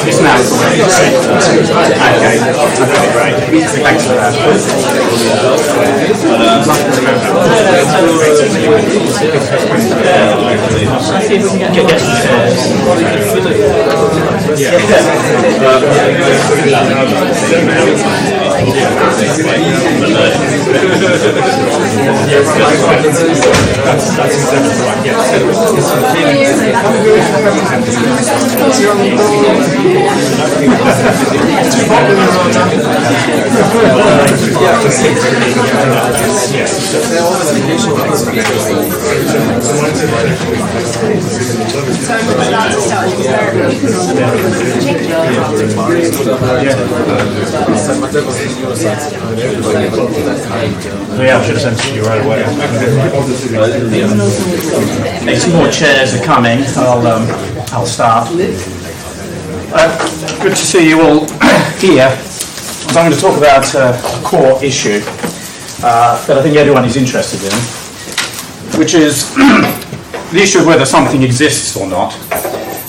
It's now correct. Okay, great. Thanks for that. Get some chairs. That's exactly right. Yes. Yeah, I should have sent it to you right away. Some more chairs are coming. I'll start. Good to see you all here. So I'm going to talk about a core issue that I think everyone is interested in, which is the issue of whether something exists or not.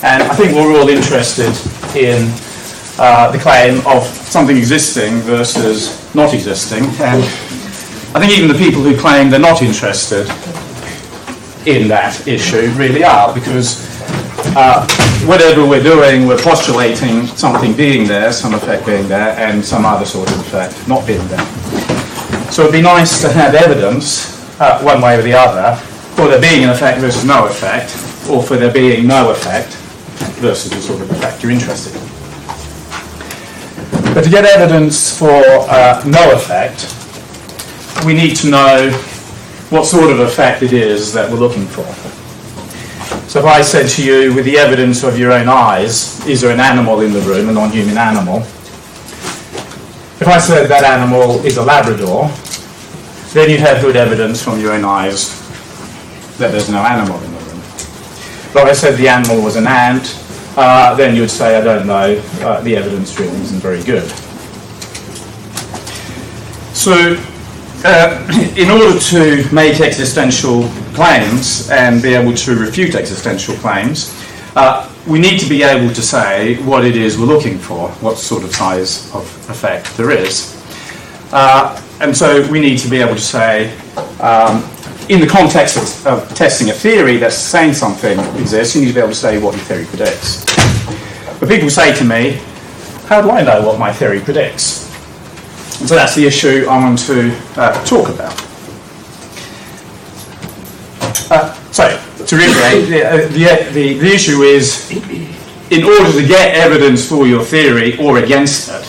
And I think we're all interested in the claim of something existing versus not existing. And I think even the people who claim they're not interested in that issue really are, because whatever we're doing, we're postulating something being there, some effect being there, and some other sort of effect not being there. So it'd be nice to have evidence, one way or the other, for there being an effect versus no effect, or for there being no effect versus the sort of effect you're interested in. But to get evidence for no effect, we need to know what sort of effect it is that we're looking for. So if I said to you, with the evidence of your own eyes, is there an animal in the room, a non-human animal? If I said that animal is a Labrador, then you'd have good evidence from your own eyes that there's no animal in the room. But if I said the animal was an ant, then you'd say, I don't know, the evidence really isn't very good. So in order to make existential claims and be able to refute existential claims, we need to be able to say what it is we're looking for, what sort of size of effect there is. And so we need to be able to say, in the context of testing a theory that's saying something exists, you need to be able to say what your theory predicts. But people say to me, how do I know what my theory predicts? And so that's the issue I want to talk about. So, to reiterate, the issue is, in order to get evidence for your theory or against it,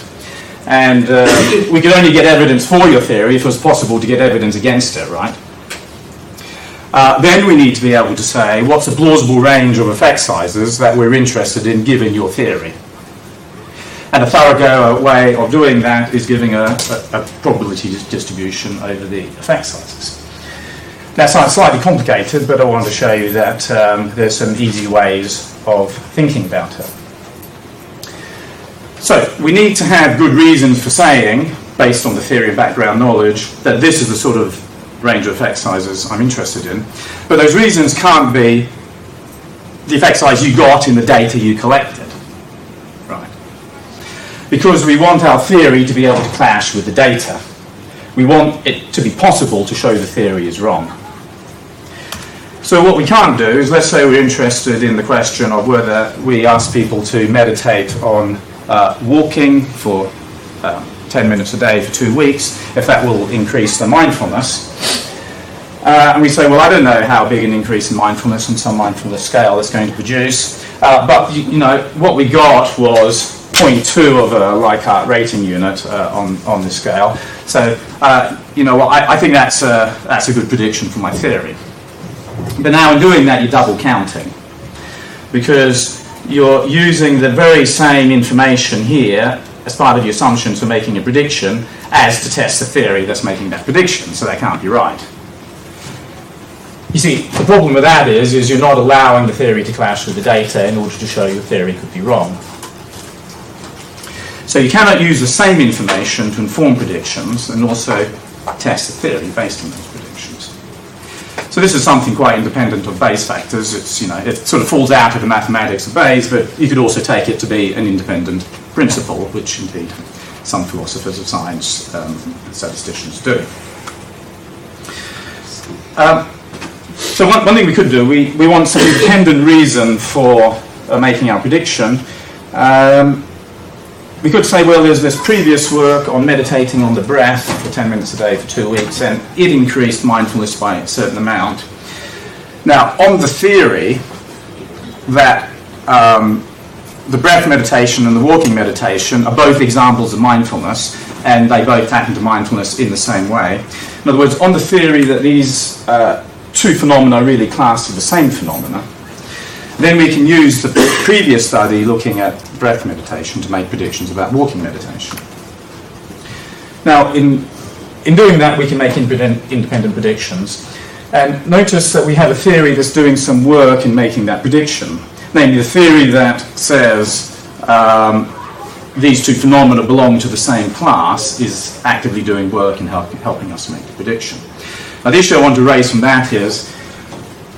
and we can only get evidence for your theory if it was possible to get evidence against it, right? Then we need to be able to say what's a plausible range of effect sizes that we're interested in given your theory. And a thorough way of doing that is giving a probability distribution over the effect sizes. That sounds slightly complicated, but I want to show you that there's some easy ways of thinking about it. So we need to have good reasons for saying, based on the theory and background knowledge, that this is the sort of range of effect sizes I'm interested in. But those reasons can't be the effect size you got in the data you collected. Right? Because we want our theory to be able to clash with the data. We want it to be possible to show the theory is wrong. So what we can't do is, let's say we're interested in the question of whether we ask people to meditate on walking for 10 minutes a day for 2 weeks, if that will increase their mindfulness. And we say, well, I don't know how big an increase in mindfulness on some mindfulness scale it's going to produce, but you know, what we got was 0.2 of a Likert rating unit on this scale. So, you know, I think that's a good prediction for my theory. But now in doing that, you're double counting, because you're using the very same information here as part of your assumptions for making a prediction as to test the theory that's making that prediction, so that can't be right. You see, the problem with that is you're not allowing the theory to clash with the data in order to show your theory could be wrong. So you cannot use the same information to inform predictions and also test the theory based on those predictions. So this is something quite independent of Bayes factors. It's, it sort of falls out of the mathematics of Bayes, but you could also take it to be an independent principle, which indeed some philosophers of science and statisticians do. So one thing we could do, we want some independent reason for making our prediction. We could say, well, there's this previous work on meditating on the breath for 10 minutes a day for 2 weeks, and it increased mindfulness by a certain amount. Now, on the theory that the breath meditation and the walking meditation are both examples of mindfulness, and they both tap into mindfulness in the same way. In other words, on the theory that these two phenomena are really classed as the same phenomena, then we can use the previous study looking at breath meditation to make predictions about walking meditation. Now, in doing that, we can make independent predictions. And notice that we have a theory that's doing some work in making that prediction. Namely, the theory that says these two phenomena belong to the same class is actively doing work in helping us make the prediction. Now, the issue I want to raise from that is,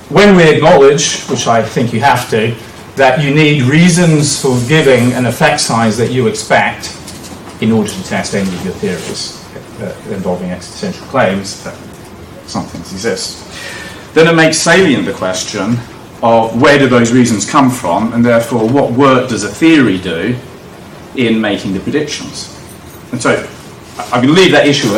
when we acknowledge, which I think you have to, that you need reasons for giving an effect size that you expect in order to test any of your theories involving existential claims that some things exist, then it makes salient the question of where do those reasons come from, and therefore what work does a theory do in making the predictions. And so I can leave that issue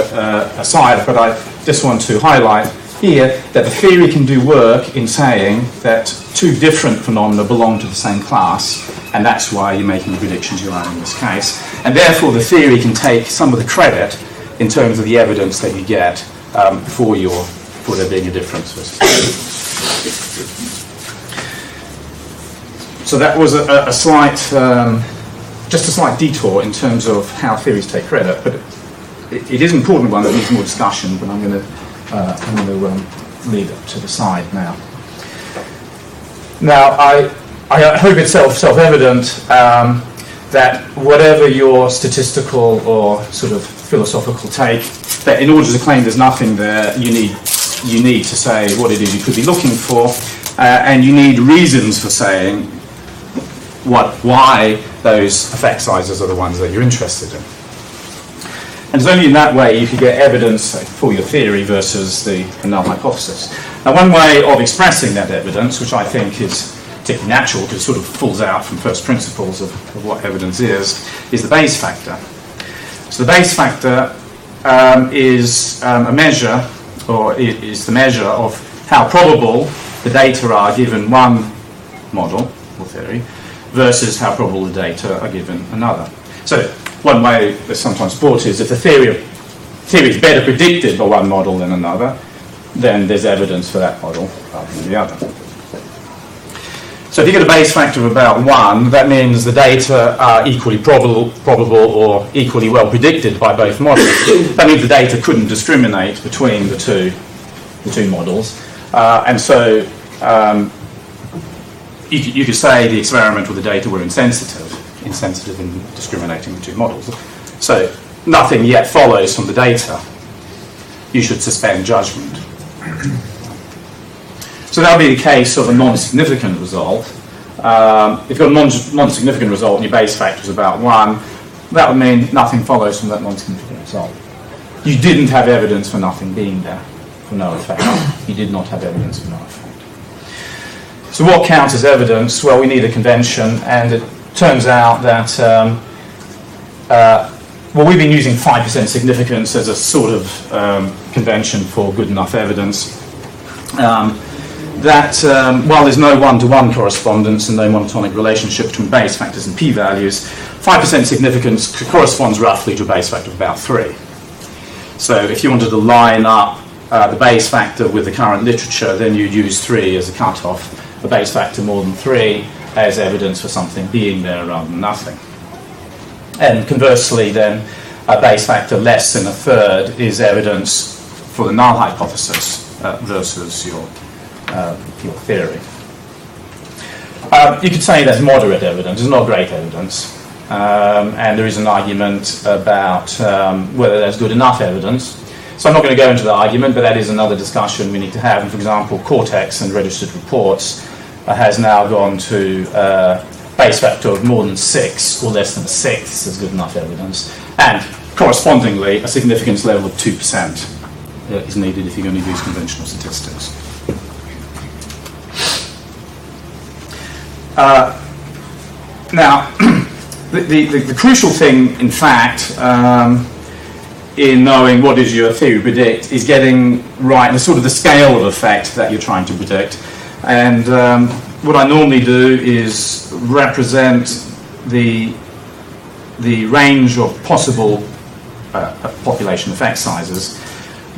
aside, but I just want to highlight here that the theory can do work in saying that two different phenomena belong to the same class, and that's why you're making the predictions you are in this case. And therefore the theory can take some of the credit in terms of the evidence that you get for there being a difference. So that was a slight, just a slight detour in terms of how theories take credit, but it is an important one that needs more discussion, but I'm going to leave it to the side now. Now, I hope it's self-evident that whatever your statistical or sort of philosophical take, that in order to claim there's nothing there, you need to say what it is you could be looking for, and you need reasons for saying why those effect sizes are the ones that you're interested in. And it's only in that way you can get evidence for your theory versus the null hypothesis. Now, one way of expressing that evidence, which I think is particularly natural because it sort of falls out from first principles of what evidence is the Bayes factor. So the Bayes factor is a measure, or is the measure of how probable the data are given one model or theory versus how probable the data are given another. So one way that's sometimes put is if the theory is better predicted by one model than another, then there's evidence for that model rather than the other. So if you get a Bayes factor of about 1, that means the data are equally probable or equally well predicted by both models. That means the data couldn't discriminate between the two models. And so you could say the experimental the data were insensitive in discriminating the two models. So nothing yet follows from the data. You should suspend judgment. So that would be the case of a non-significant result. If you've got a non-significant result and your Bayes factor is about 1, that would mean nothing follows from that non-significant result. You didn't have evidence for nothing being there, for no effect. You did not have evidence for no effect. So what counts as evidence? Well, we need a convention, and it turns out that we've been using 5% significance as a sort of convention for good enough evidence. While there's no one-to-one correspondence and no monotonic relationship between Bayes factors and p-values, 5% significance corresponds roughly to a Bayes factor of about 3. So if you wanted to line up the Bayes factor with the current literature, then you'd use 3 as a cutoff. A Bayes factor more than 3 as evidence for something being there rather than nothing. And conversely then, a Bayes factor less than a third is evidence for the null hypothesis versus your theory. You could say that's moderate evidence, it's not great evidence. And there is an argument about whether there's good enough evidence. So I'm not going to go into the argument, but that is another discussion we need to have. And for example, Cortex and registered reports has now gone to base factor of more than 6 or less than 6 is good enough evidence. And correspondingly, a significance level of 2% is needed if you're going to use conventional statistics. Now, the crucial thing, in fact, in knowing what is your theory predict is getting right the sort of the scale of effect that you're trying to predict. And what I normally do is represent the range of possible population effect sizes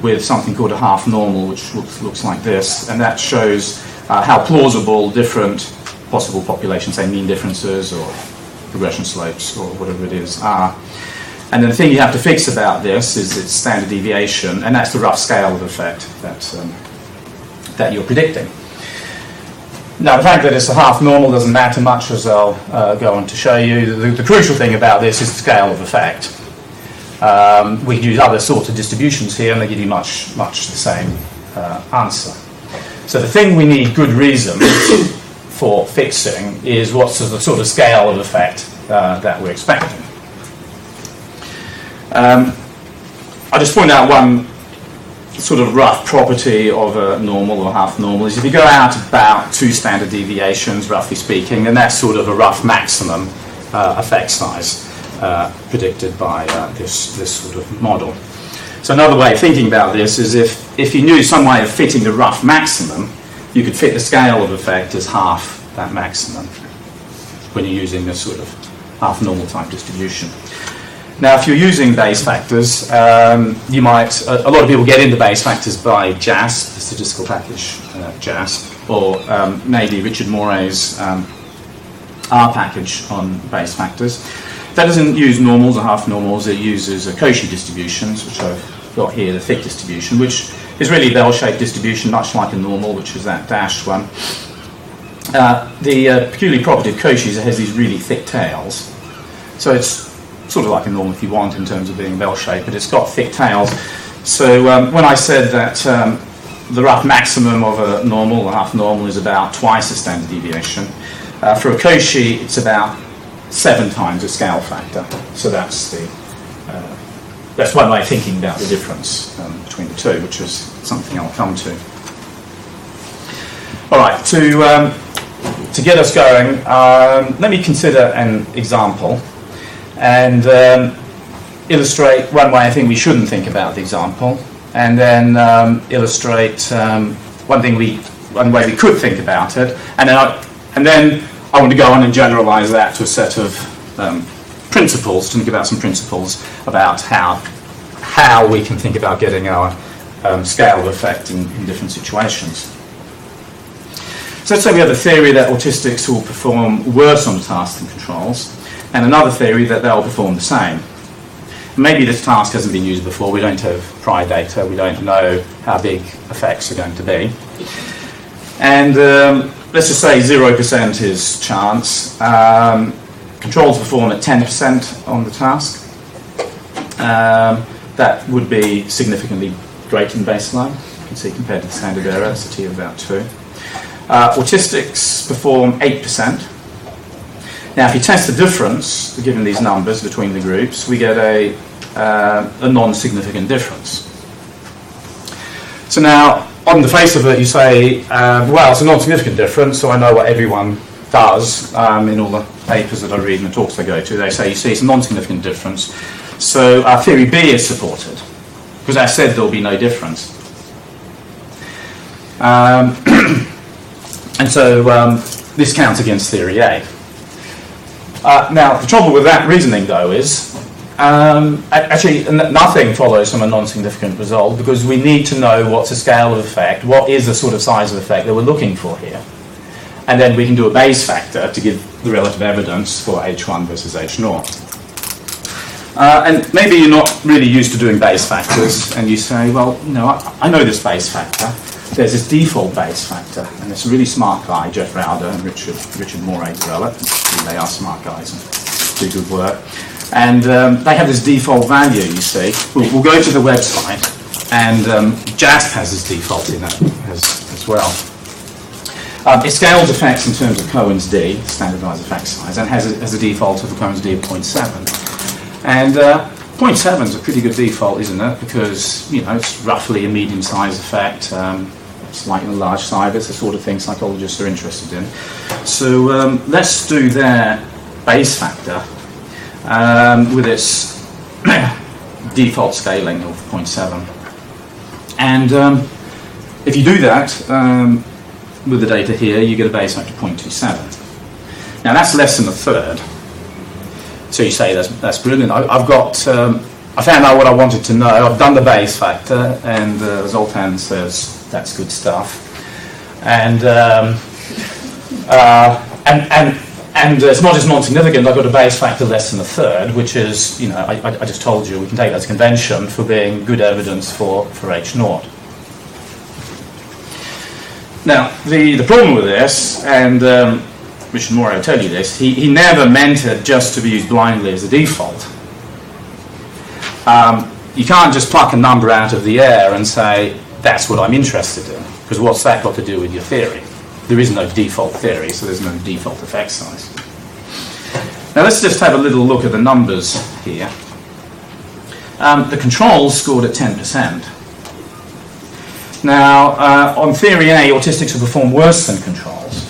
with something called a half normal, which looks like this, and that shows how plausible different possible populations, say mean differences or regression slopes or whatever it is, are. And the thing you have to fix about this is its standard deviation, and that's the rough scale of effect that you're predicting. Now, the fact that it's a half normal doesn't matter much, as I'll go on to show you. The crucial thing about this is the scale of effect. We can use other sorts of distributions here, and they give you much the same answer. So the thing we need good reason for fixing is what's the sort of scale of effect that we're expecting. I'll just point out one sort of rough property of a normal or half normal is if you go out about 2 standard deviations, roughly speaking, then that's sort of a rough maximum effect size predicted by this sort of model. So another way of thinking about this is if you knew some way of fitting the rough maximum, you could fit the scale of effect as half that maximum when you're using this sort of half normal type distribution. Now, if you're using base factors, you might, a lot of people get into base factors by JASP, the statistical package JASP, or maybe Richard Moray's R package on base factors. That doesn't use normals or half normals, it uses Cauchy distributions, which I've got here, the thick distribution, which is really a bell-shaped distribution, much like a normal, which is that dashed one. The peculiar property of Cauchy is it has these really thick tails. So it's sort of like a normal if you want in terms of being bell-shaped, but it's got thick tails. So when I said that the rough maximum of a normal or half normal is about twice the standard deviation, for a Cauchy it's about 7 times the scale factor. So that's one way of thinking about the difference between the two, which is something I'll come to. All right, to get us going, let me consider an example and illustrate one way I think we shouldn't think about the example, and then illustrate one way we could think about it, and then I want to go on and generalize that to a set of principles, to think about some principles about how we can think about getting our scale of effect in different situations. So let's say we have a theory that autistics will perform worse on tasks than controls, and another theory that they'll perform the same. Maybe this task hasn't been used before, we don't have prior data, we don't know how big effects are going to be. And let's just say 0% is chance. Controls perform at 10% on the task. That would be significantly greater than baseline. You can see compared to the standard error, it's a T of about 2. Autistics perform 8%. Now, if you test the difference, given these numbers between the groups, we get a non-significant difference. So now, on the face of it, you say, well, it's a non-significant difference, so I know what everyone does in all the papers that I read and the talks I go to. They say, you see, it's a non-significant difference. So our theory B is supported, because I said there'll be no difference. And so this counts against theory A. Now, the trouble with that reasoning, though, is actually nothing follows from a non-significant result, because we need to know what's the scale of effect, what is the sort of size of effect that we're looking for here. And then we can do a base factor to give the relative evidence for H1 versus H0. And maybe you're not really used to doing base factors, and you say, well, I know this base factor. There's this default base factor, and this really smart guy, Jeff Rauder and Richard Moray developed. They are smart guys and do good work. And they have this default value, you see. We'll go to the website, and JASP has its default in that as well. It scales effects in terms of Cohen's d, standardized effect size, and has a default of a Cohen's d of 0.7. And 0.7 is a pretty good default, isn't it? Because, you know, it's roughly a medium-sized effect, slightly large size. It's the sort of thing psychologists are interested in. So let's do their base factor with its default scaling of 0.7. And if you do that with the data here, you get a base factor of 0.27. Now that's less than a third. So you say that's brilliant. I found out what I wanted to know. I've done the base factor, and Zoltan says that's good stuff. And it's not just non-significant. I've got a base factor less than a third, which is, you know, I just told you we can take that as convention for being good evidence for H naught. Now the problem with this, and Richard Moore will tell you this, he never meant it just to be used blindly as a default. You can't just pluck a number out of the air and say, that's what I'm interested in, because what's that got to do with your theory? There is no default theory, so there's no default effect size. Now let's just have a little look at the numbers here. The controls scored at 10%. Now, on theory A, autistics will perform worse than controls.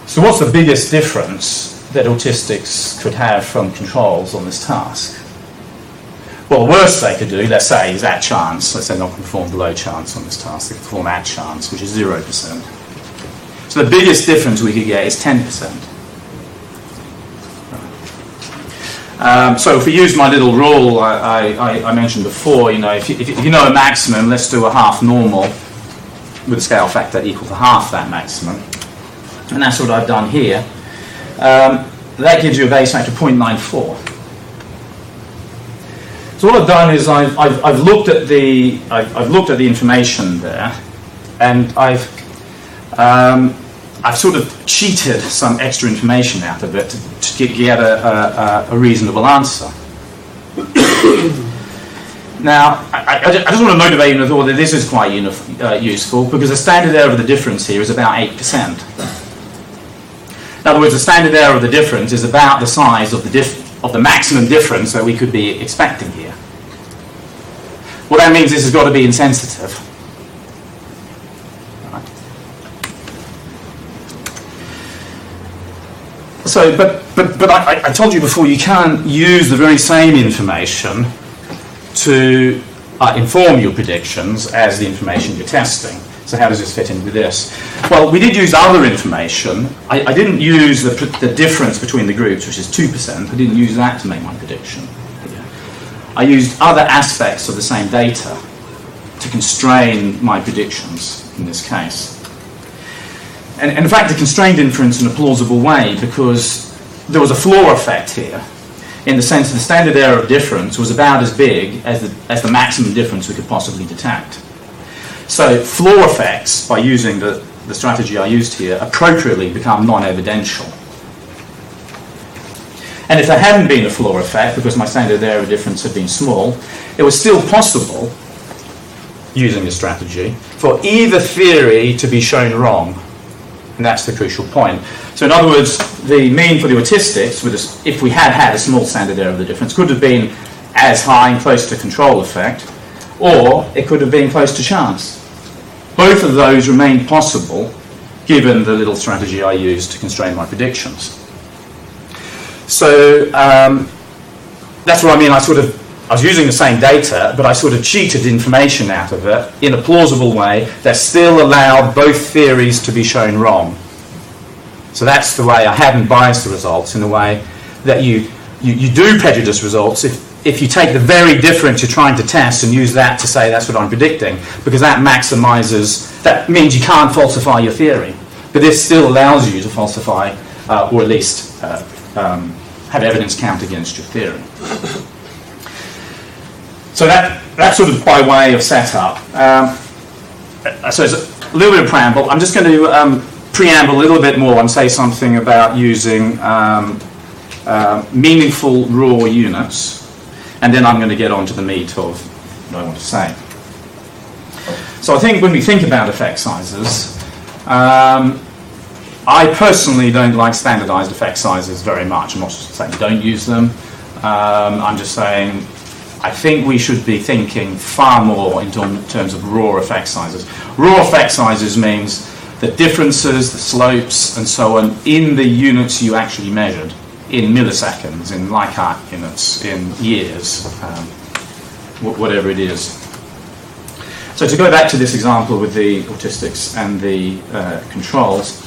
So what's the biggest difference that autistics could have from controls on this task? Well, the worst they could do, let's say, is at chance. Let's say not perform below chance on this task. They perform at chance, which is 0%. So the biggest difference we could get is 10%. So if we use my little rule I mentioned before, you know, if you know a maximum, let's do a half normal with a scale factor equal to half that maximum. And that's what I've done here. That gives you a base factor of 0.94. So what I've done is I've looked at the information there, and I've sort of cheated some extra information out of it to get a reasonable answer. Now, I just want to motivate you with all that this is quite useful, because the standard error of the difference here is about 8%. In other words, the standard error of the difference is about the size of the maximum difference that we could be expecting here. What that means is it's got to be insensitive. Right. So, but I told you before, you can't use the very same information to inform your predictions as the information you're testing. So how does this fit in with this? Well, we did use other information. I didn't use the difference between the groups, which is 2%. I didn't use that to make my prediction. I used other aspects of the same data to constrain my predictions in this case. And in fact, a constrained inference in a plausible way, because there was a floor effect here, in the sense that the standard error of difference was about as big as the maximum difference we could possibly detect. So floor effects, by using the strategy I used here, appropriately become non-evidential. And if there hadn't been a floor effect, because my standard error of difference had been small, it was still possible, using this strategy, for either theory to be shown wrong. And that's the crucial point. So in other words, the mean for the autistics, if we had had a small standard error of the difference, could have been as high and close to control effect, or it could have been close to chance. Both of those remained possible, given the little strategy I used to constrain my predictions. So that's what I mean. I was using the same data, but I sort of cheated information out of it in a plausible way that still allowed both theories to be shown wrong. So that's the way I hadn't biased the results, in a way that you do prejudice results if you take the very difference you're trying to test and use that to say that's what I'm predicting, because that means you can't falsify your theory. But this still allows you to falsify, or at least have evidence count against your theory. So that's sort of by way of setup. So it's a little bit of preamble. I'm just going to preamble a little bit more and say something about using meaningful raw units. And then I'm going to get on to the meat of what I want to say. So I think when we think about effect sizes, I personally don't like standardized effect sizes very much. I'm not saying don't use them. I'm just saying I think we should be thinking far more in terms of raw effect sizes. Raw effect sizes means the differences, the slopes, and so on in the units you actually measured, in milliseconds, in Leichhardt units, in years, whatever it is. So to go back to this example with the heuristics and the controls,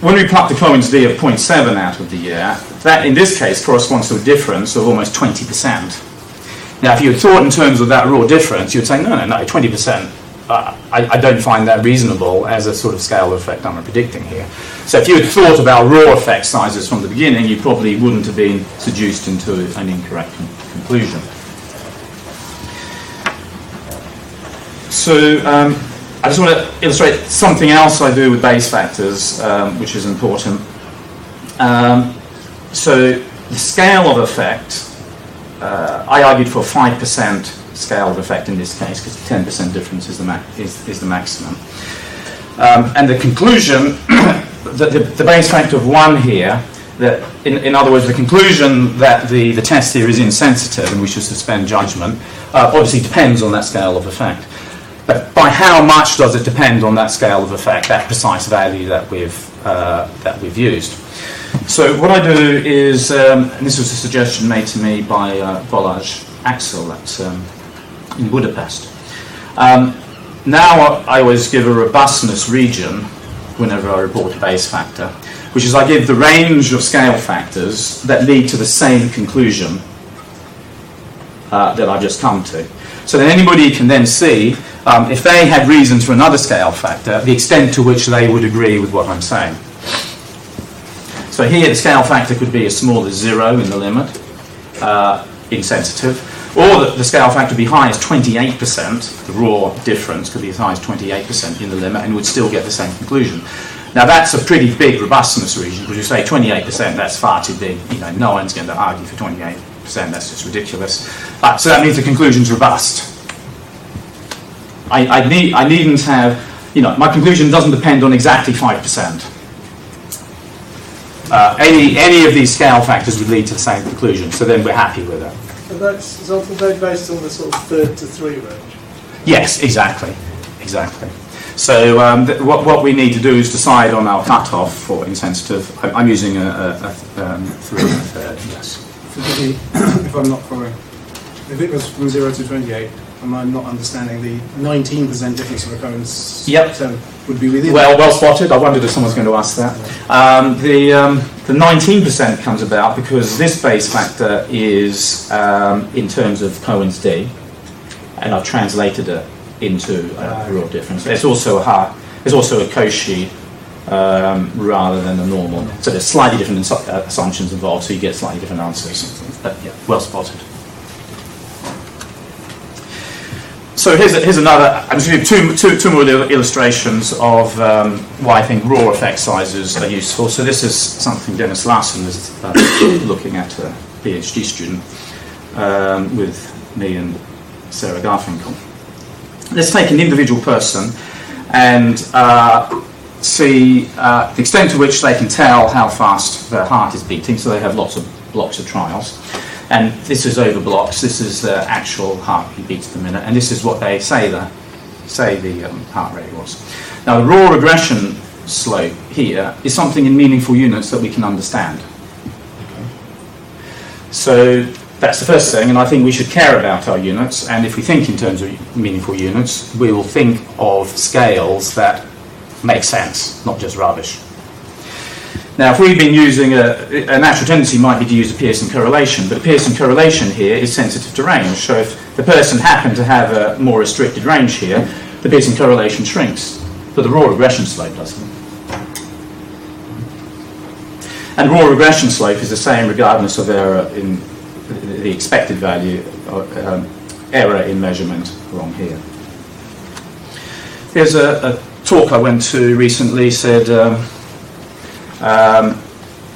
when we pluck the Cohen's d of 0.7 out of the year, that in this case corresponds to a difference of almost 20%. Now if you had thought in terms of that raw difference, you'd say, no, 20%. I don't find that reasonable as a sort of scale of effect I'm predicting here. So if you had thought about raw effect sizes from the beginning, you probably wouldn't have been seduced into an incorrect conclusion. So I just want to illustrate something else I do with base factors, which is important. So the scale of effect, I argued for 5% scale of effect in this case, because 10% difference is the maximum. And the conclusion, the base factor of 1 here, that in other words, the conclusion that the test here is insensitive and we should suspend judgment, obviously depends on that scale of effect. But by how much does it depend on that scale of effect, that precise value that we've used? So what I do is, and this was a suggestion made to me by Balázs Axel in Budapest. Now I always give a robustness region whenever I report a base factor, which is I give the range of scale factors that lead to the same conclusion that I've just come to. So that anybody can then see, if they had reasons for another scale factor, the extent to which they would agree with what I'm saying. So here the scale factor could be as small as 0 in the limit, insensitive, or the scale factor would be high as 28%, the raw difference could be as high as 28% in the limit, and would still get the same conclusion. Now that's a pretty big robustness region, because you say 28%, that's far too big. No one's going to argue for 28%, that's just ridiculous. So that means the conclusion's robust. I needn't have, my conclusion doesn't depend on exactly 5%. Any of these scale factors would lead to the same conclusion, so then we're happy with it. So that's also based on the sort of 3 to 3 range? Yes, exactly. So what we need to do is decide on our cutoff for insensitive. I'm using a 3 and a third, yes. Forgive me if I'm not following. If it was from 0 to 28, am I not understanding the 19% difference of occurrence? Yep. So would be within. Well spotted. I wondered if someone's going to ask that. The 19% comes about because this base factor is in terms of Cohen's d, and I've translated it into raw difference. It's also a Cauchy rather than a normal. So there's slightly different assumptions involved, so you get slightly different answers. But yeah, well spotted. So here's another. I'm just going to give two more illustrations of why I think raw effect sizes are useful. So this is something Dennis Larson is looking at, a PhD student, with me and Sarah Garfinkel. Let's take an individual person and see the extent to which they can tell how fast their heart is beating. So they have lots of blocks of trials. And this is over blocks. This is the actual heartbeat beats per minute, and this is what they say the heart rate was. Now, the raw regression slope here is something in meaningful units that we can understand. So that's the first thing, and I think we should care about our units. And if we think in terms of meaningful units, we will think of scales that make sense, not just rubbish. Now, if we've been using a natural tendency might be to use a Pearson correlation, but a Pearson correlation here is sensitive to range. So if the person happened to have a more restricted range here, the Pearson correlation shrinks, but the raw regression slope doesn't. And raw regression slope is the same regardless of error in the expected value, error in measurement along here. Here's a talk I went to recently, said,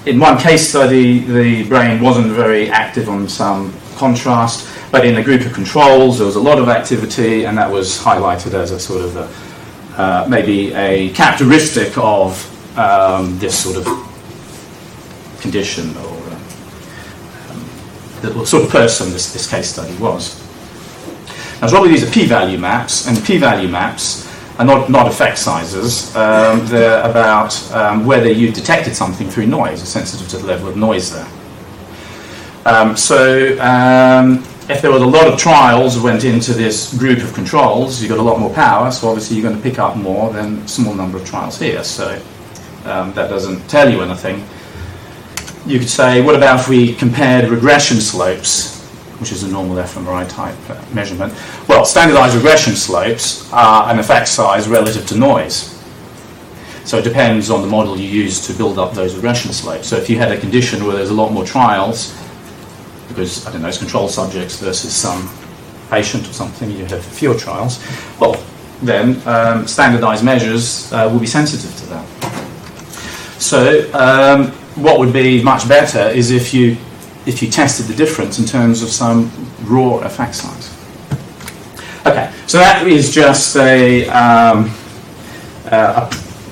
in one case study, the brain wasn't very active on some contrast, but in a group of controls there was a lot of activity, and that was highlighted as a sort of maybe a characteristic of this sort of condition, or the sort of person this case study was. Now, as well, these are p-value maps, and p-value maps are not effect sizes. They're about whether you detected something through noise, are sensitive to the level of noise there. If there was a lot of trials that went into this group of controls, you got a lot more power, so obviously you're going to pick up more than a small number of trials here. So that doesn't tell you anything. You could say, what about if we compared regression slopes, which is a normal fMRI type measurement? Well, standardized regression slopes are an effect size relative to noise. So it depends on the model you use to build up those regression slopes. So if you had a condition where there's a lot more trials, because, I don't know, it's control subjects versus some patient or something, you have fewer trials, well, then standardized measures will be sensitive to that. So what would be much better is if you tested the difference in terms of some raw effect size. Okay, so that is just a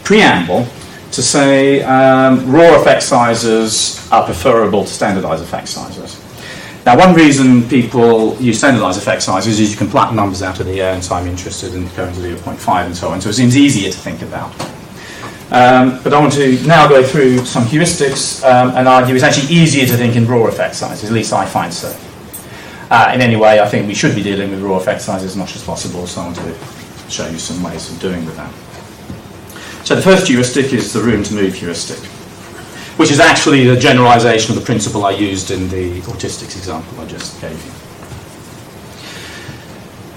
preamble to say raw effect sizes are preferable to standardized effect sizes. Now, one reason people use standardized effect sizes is you can pluck numbers out of the air, and so I'm interested in going to 0.5 and so on, so it seems easier to think about. But I want to now go through some heuristics and argue it's actually easier to think in raw effect sizes, at least I find so. In any way, I think we should be dealing with raw effect sizes as much as possible, so I want to show you some ways of doing with that. So the first heuristic is the room to move heuristic, which is actually the generalization of the principle I used in the autistics example I just gave you.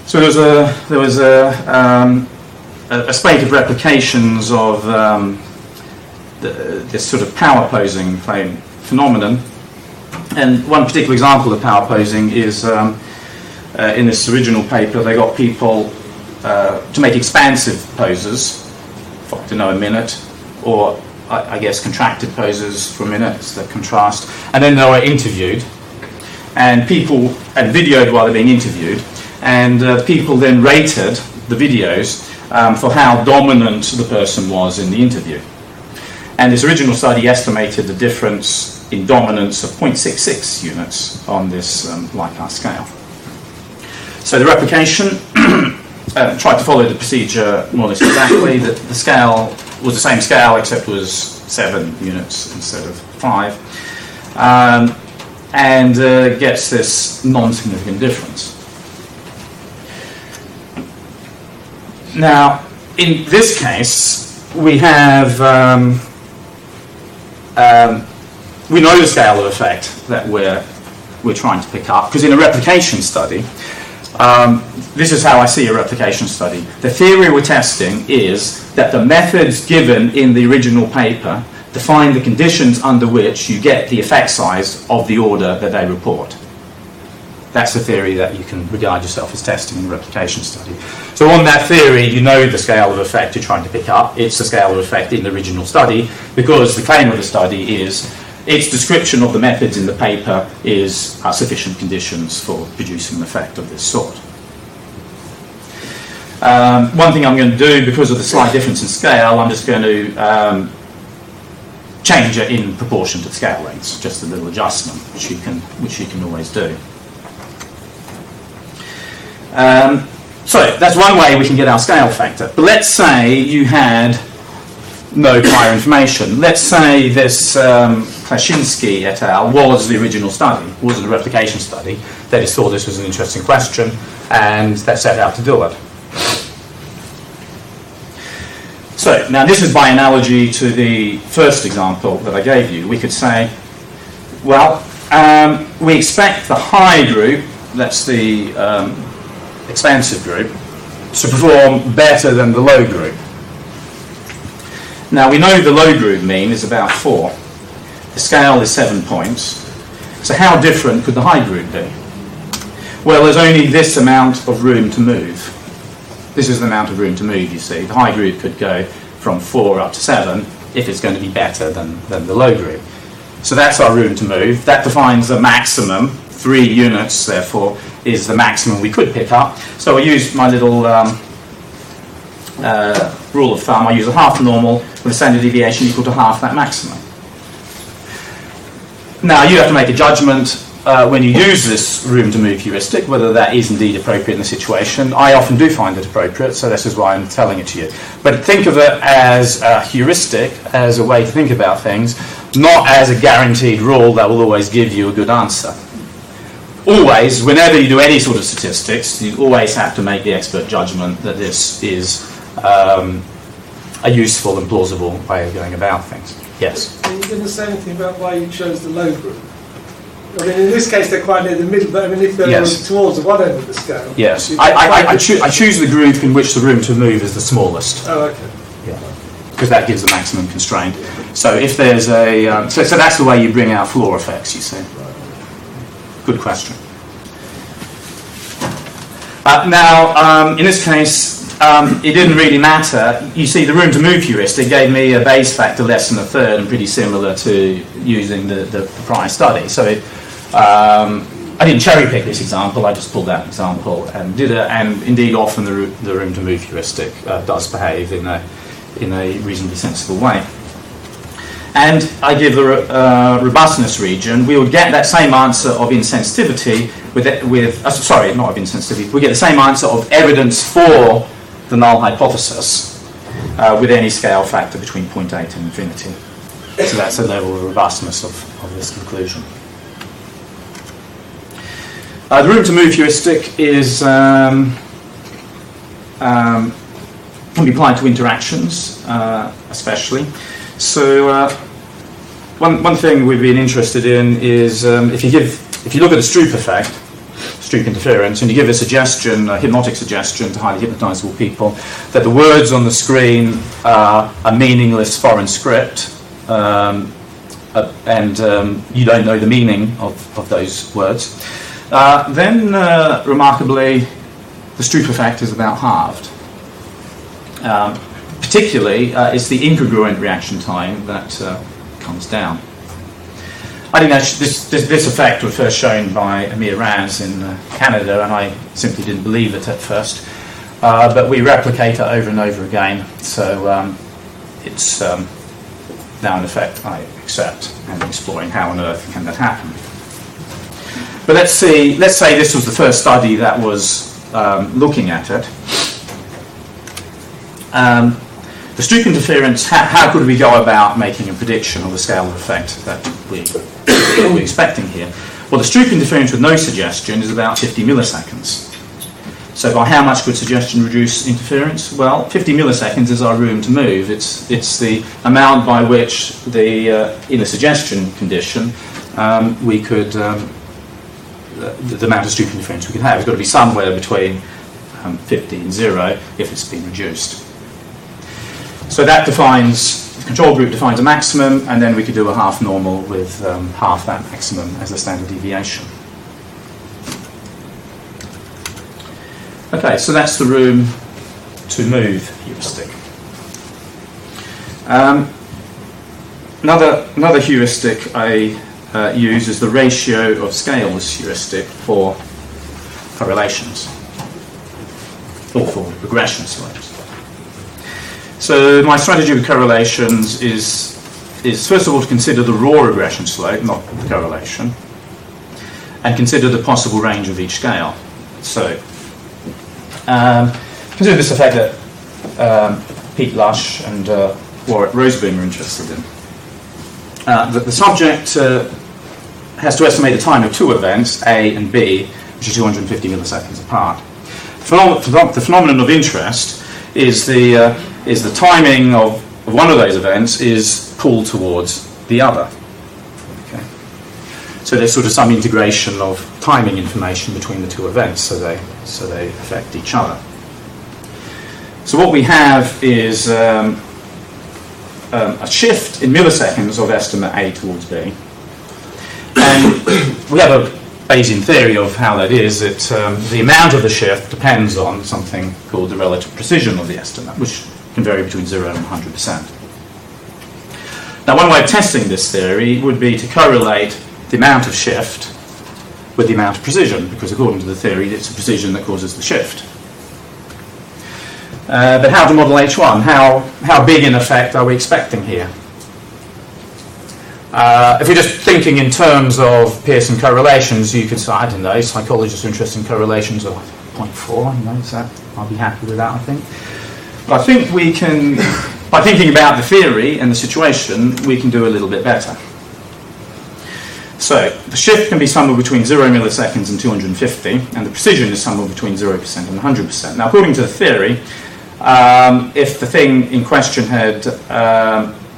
So there was a spate of replications of this sort of power posing phenomenon. And one particular example of power posing is in this original paper, they got people to make expansive poses for, a minute, or I guess contracted poses for minutes that contrast, and then they were interviewed, and videoed while they're being interviewed, and people then rated the videos for how dominant the person was in the interview. And this original study estimated the difference in dominance of 0.66 units on this Likert scale. So the replication tried to follow the procedure more or less exactly. The scale was the same scale, except it was 7 units instead of 5, and gets this non-significant difference. Now, in this case, we have we know the scale of effect that we're trying to pick up, because in a replication study, this is how I see a replication study. The theory we're testing is that the methods given in the original paper define the conditions under which you get the effect size of the order that they report. That's the theory that you can regard yourself as testing in a replication study. So on that theory, you know the scale of effect you're trying to pick up. It's the scale of effect in the original study, because the claim of the study is its description of the methods in the paper is sufficient conditions for producing an effect of this sort. One thing I'm going to do, because of the slight difference in scale, I'm just going to change it in proportion to the scale lengths, just a little adjustment, which you can always do. So that's one way we can get our scale factor. But let's say you had no prior information. Let's say this Klashinsky et al. Was the original study, wasn't a replication study. They just thought this was an interesting question, and they set out to do it. So now this is by analogy to the first example that I gave you. We could say, well, we expect the high group, that's the expansive group, to perform better than the low group. Now we know the low group mean is about 4. The scale is 7 points. So how different could the high group be? Well, there's only this amount of room to move. This is the amount of room to move, you see. The high group could go from 4 up to 7 if it's going to be better than the low group. So that's our room to move. That defines the maximum 3 units, therefore, is the maximum we could pick up. So I use my little rule of thumb. I use a half normal with a standard deviation equal to half that maximum. Now, you have to make a judgment when you use this room to move heuristic, whether that is indeed appropriate in the situation. I often do find it appropriate, so this is why I'm telling it to you. But think of it as a heuristic, as a way to think about things, not as a guaranteed rule that will always give you a good answer. Always, whenever you do any sort of statistics, you always have to make the expert judgment that this is a useful and plausible way of going about things. Yes? Are you going to say anything about why you chose the low group? I mean, in this case, they're quite near the middle, but I mean, if they're towards the one end of the scale... Yes. I choose the group in which the room to move is the smallest. Oh, okay. Yeah. Because that gives the maximum constraint. So if there's a... so that's the way you bring out floor effects, you see. Good question. Now, in this case, it didn't really matter. You see, the room to move heuristic gave me a base factor less than a third and pretty similar to using the prior study. So I didn't cherry pick this example, I just pulled that example and did it. And indeed, often the room to move heuristic does behave in a reasonably sensible way. And I give the robustness region, we would get that same answer of insensitivity sorry, not of insensitivity, we get the same answer of evidence for the null hypothesis with any scale factor between 0.8 and infinity. So that's the level of robustness of this conclusion. The room to move heuristic is can be applied to interactions, especially. So one thing we've been interested in is if you look at a Stroop effect, Stroop interference, and you give a suggestion, a hypnotic suggestion to highly hypnotizable people, that the words on the screen are a meaningless foreign script, and you don't know the meaning of those words, then remarkably, the Stroop effect is about halved. Particularly, it's the incongruent reaction time that comes down. I think this effect was first shown by Amir Raz in Canada, and I simply didn't believe it at first. But we replicate it over and over again, so it's now an effect I accept, and exploring how on earth can that happen. But let's say this was the first study that was looking at it. The Stroop interference, how could we go about making a prediction of the scale of effect that we're expecting here? Well, the Stroop interference with no suggestion is about 50 milliseconds. So by how much could suggestion reduce interference? Well, 50 milliseconds is our room to move. It's the amount by which in a suggestion condition we could the amount of Stroop interference we could have. It's got to be somewhere between 50 and 0 if it's been reduced. So that defines, the control group defines a maximum, and then we could do a half normal with half that maximum as the standard deviation. Okay, so that's the room to move heuristic. Another heuristic I use is the ratio of scales heuristic for correlations, or for regression slopes. So my strategy with correlations is first of all to consider the raw regression slope, not the correlation, and consider the possible range of each scale. So consider this effect that Pete Lush and Warwick Rosebeam are interested in. The subject has to estimate the time of two events, A and B, which are 250 milliseconds apart. The phenomenon of interest is the timing of one of those events is pulled towards the other. Okay. So there's sort of some integration of timing information between the two events, so they affect each other. So what we have is a shift in milliseconds of estimate A towards B, and we have a Bayesian theory of how that is. The amount of the shift depends on something called the relative precision of the estimate, which can vary between 0 and 100%. Now, one way of testing this theory would be to correlate the amount of shift with the amount of precision, because according to the theory, it's the precision that causes the shift. But how to model H1? How big in effect are we expecting here? If we're just thinking in terms of Pearson correlations, you could say, I don't know, psychologists are interested in correlations of 0.4, you know, so I'll be happy with that, I think. But I think we can, by thinking about the theory and the situation, we can do a little bit better. So the shift can be somewhere between 0 milliseconds and 250, and the precision is somewhere between 0% and 100%. Now, according to the theory, if the thing in question had,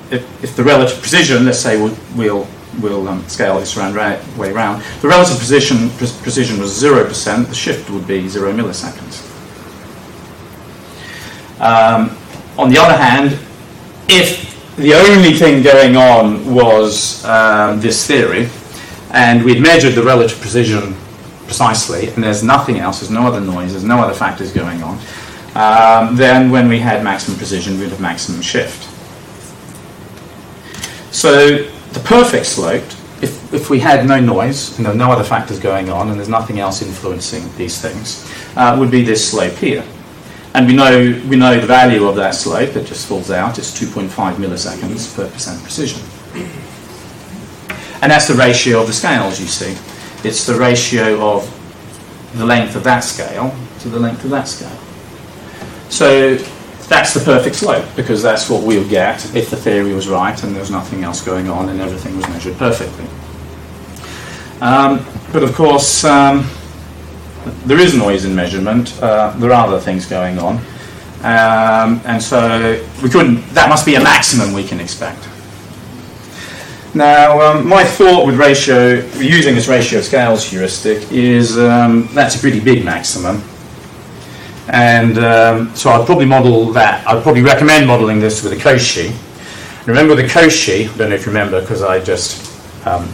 if the relative precision, let's say we'll scale this way around, the relative precision was 0%, the shift would be 0 milliseconds. On the other hand, if the only thing going on was this theory, and we'd measured the relative precision precisely, and there's nothing else, there's no other noise, there's no other factors going on, then when we had maximum precision, we'd have maximum shift. So the perfect slope, if we had no noise and there were no other factors going on and there's nothing else influencing these things, would be this slope here. And we know the value of that slope, it just falls out, it's 2.5 milliseconds per percent precision. And that's the ratio of the scales, you see. It's the ratio of the length of that scale to the length of that scale. So that's the perfect slope, because that's what we would get if the theory was right and there was nothing else going on and everything was measured perfectly. But of course, there is noise in measurement. There are other things going on. And so that must be a maximum we can expect. Now, my thought with using this ratio scales heuristic is that's a pretty big maximum. And so I'd probably model that. I'd probably recommend modelling this with a Cauchy. Remember the Cauchy, I don't know if you remember because I just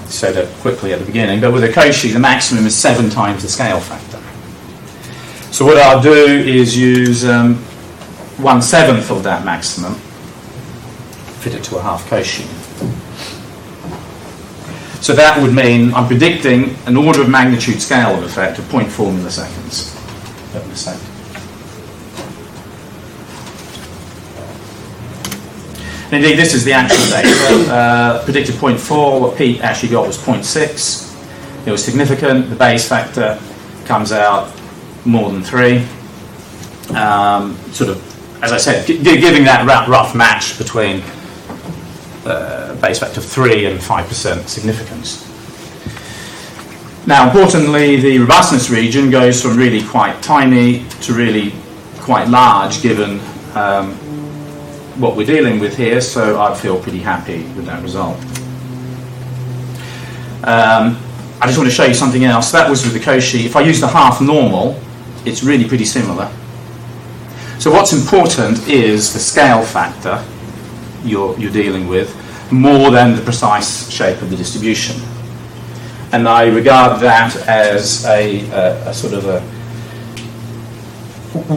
said it quickly at the beginning, but with a Cauchy the maximum is 7 times the scale factor. So what I'll do is use 1/7 of that maximum, fit it to a half Cauchy. So that would mean I'm predicting an order of magnitude scale of effect of 0.4 milliseconds per second. And indeed, this is the actual data. Predicted 0.4, what Pete actually got was 0.6. It was significant. The Bayes factor comes out more than 3. Sort of, as I said, giving that rough match between Bayes factor of 3 and 5% significance. Now, importantly, the robustness region goes from really quite tiny to really quite large, given what we're dealing with here, so I feel pretty happy with that result. I just want to show you something else. That was with the Cauchy. If I use the half normal, it's really pretty similar. So what's important is the scale factor you're dealing with, more than the precise shape of the distribution. And I regard that as a sort of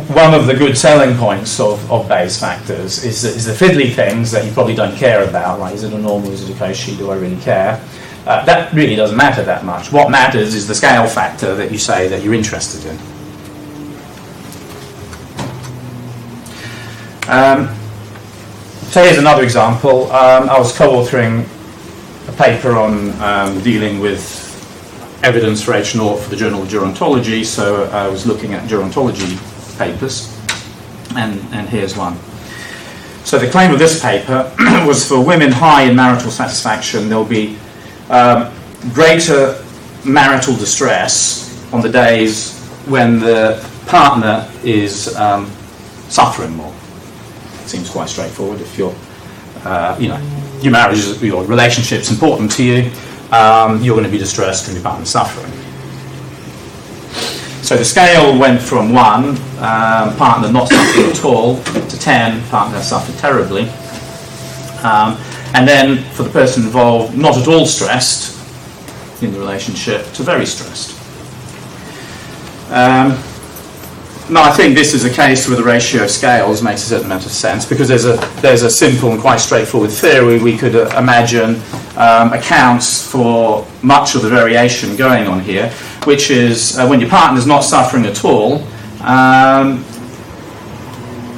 one of the good selling points of Bayes factors is the fiddly things that you probably don't care about, like is it a normal, is it a Cauchy, do I really care? That really doesn't matter that much. What matters is the scale factor that you say that you're interested in. So here's another example. I was co-authoring a paper on dealing with evidence for H0 for the Journal of Gerontology, so I was looking at gerontology papers, and here's one. So the claim of this paper was for women high in marital satisfaction, there'll be greater marital distress on the days when the partner is suffering more. Seems quite straightforward. If your marriage, your relationship's important to you, you're going to be distressed when your partner's suffering. So the scale went from 1, partner not suffering at all, to 10, partner suffered terribly. And then for the person involved, not at all stressed in the relationship, to very stressed. Now, I think this is a case where the ratio of scales makes a certain amount of sense, because there's a simple and quite straightforward theory we could imagine accounts for much of the variation going on here. which is when your partner's not suffering at all,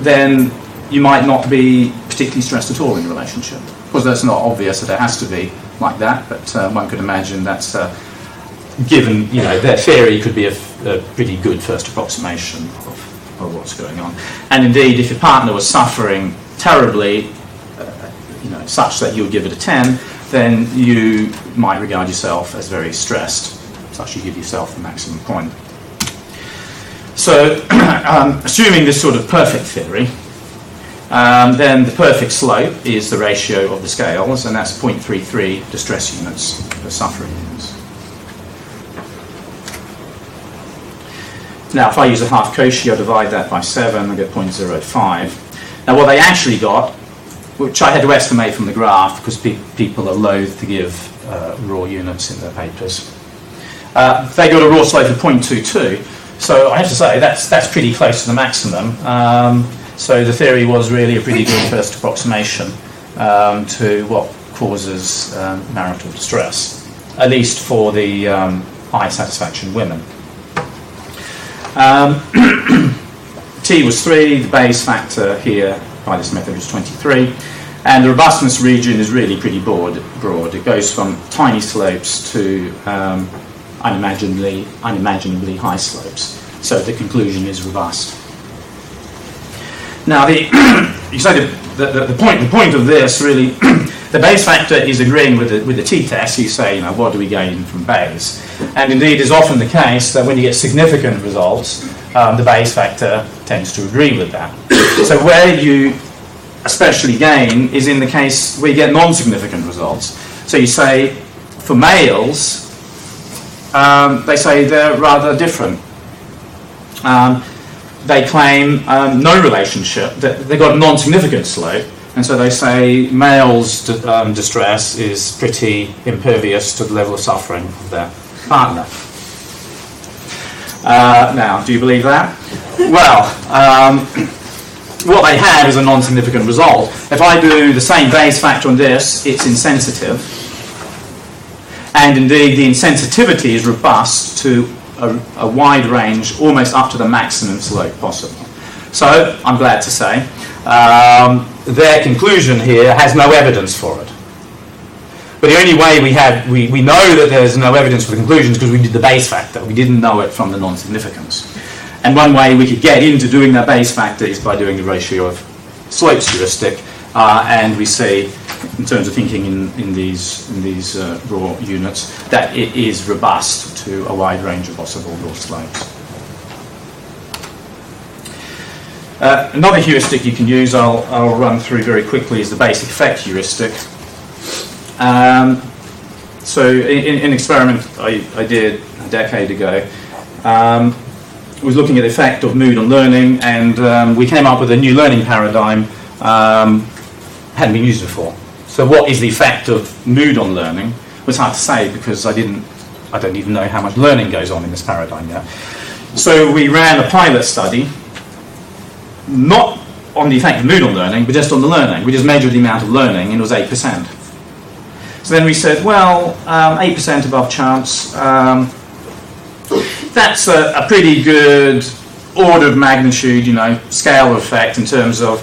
then you might not be particularly stressed at all in the relationship. Of course, that's not obvious that it has to be like that, but one could imagine that's given, their theory could be a pretty good first approximation of what's going on. And indeed, if your partner was suffering terribly, such that you would give it a 10, then you might regard yourself as very stressed, such you give yourself the maximum point. So, assuming this sort of perfect theory, then the perfect slope is the ratio of the scales, and that's 0.33 distress units per suffering units. Now, if I use a half Cauchy, I divide that by 7, I get 0.05. Now, what they actually got, which I had to estimate from the graph, because people are loath to give raw units in their papers, they got a raw slope of 0.22. So I have to say that's pretty close to the maximum. So the theory was really a pretty good first approximation to what causes marital distress, at least for the high satisfaction women. T was 3, the Bayes factor here by this method was 23, and the robustness region is really pretty broad. It goes from tiny slopes to unimaginably high slopes. So the conclusion is robust. Now, you say the point of this really, the Bayes factor is agreeing with the t-test. You say, what do we gain from Bayes? And indeed, it's often the case that when you get significant results, the Bayes factor tends to agree with that. So where you especially gain is in the case where you get non-significant results. So you say, for males, they say they're rather different. They claim no relationship, that they got a non-significant slope, and so they say males' distress is pretty impervious to the level of suffering of their partner. Now, do you believe that? Well, what they have is a non-significant result. If I do the same Bayes factor on this, it's insensitive. And indeed, the insensitivity is robust to a wide range, almost up to the maximum slope possible. So, I'm glad to say, their conclusion here has no evidence for it. But the only way we know that there's no evidence for the conclusions because we did the Bayes factor. We didn't know it from the non-significance. And one way we could get into doing that Bayes factor is by doing the ratio of slopes heuristic, and we see, in terms of thinking in these raw units, that it is robust to a wide range of possible raw slopes. Another heuristic you can use, I'll run through very quickly, is the basic effect heuristic. So in an experiment I did a decade ago, I was looking at the effect of mood on learning, and we came up with a new learning paradigm hadn't been used before. So what is the effect of mood on learning? Well, it's hard to say because I don't even know how much learning goes on in this paradigm yet. So we ran a pilot study, not on the effect of mood on learning, but just on the learning. We just measured the amount of learning, and it was 8%. So then we said, well, 8% above chance, that's a pretty good order of magnitude, scale of effect in terms of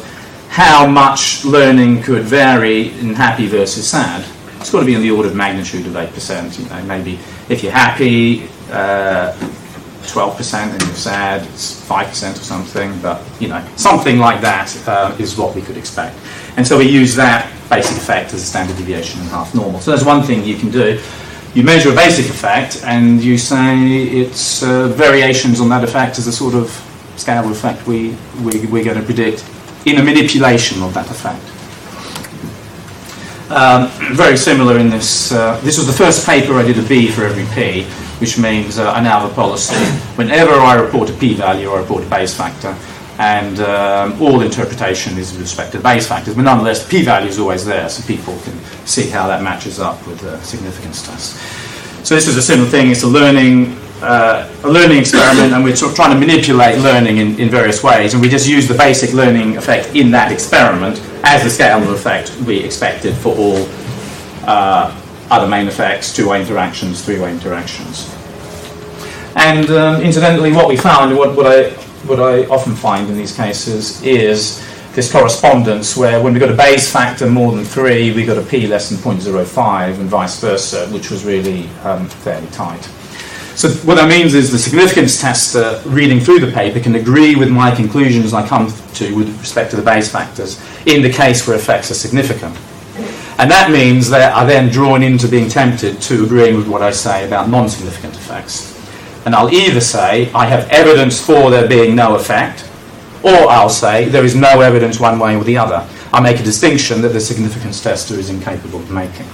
how much learning could vary in happy versus sad. It's got to be in the order of magnitude of 8%. Maybe if you're happy, 12%, and you're sad, it's 5% or something. But something like that is what we could expect. And so we use that basic effect as a standard deviation and half normal. So there's one thing you can do. You measure a basic effect, and you say its variations on that effect is a sort of scale of effect we're going to predict in a manipulation of that effect. Very similar in this. This was the first paper I did a B for every P, which means I now have a policy. Whenever I report a p-value, I report a Bayes factor, and all interpretation is with respect to the Bayes factors. But nonetheless, the p-value is always there, so people can see how that matches up with the significance test. So this is a similar thing. It's a learning experiment, and we're sort of trying to manipulate learning in various ways, and we just use the basic learning effect in that experiment as the scale of effect we expected for all other main effects, two-way interactions, three-way interactions. And incidentally, what we found, what I often find in these cases, is this correspondence where when we got a base factor more than 3, we got a p less than 0.05 and vice versa, which was really fairly tight. So what that means is the significance tester reading through the paper can agree with my conclusions I come to with respect to the base factors in the case where effects are significant. And that means they are then drawn into being tempted to agreeing with what I say about non-significant effects. And I'll either say I have evidence for there being no effect, or I'll say there is no evidence one way or the other. I make a distinction that the significance tester is incapable of making.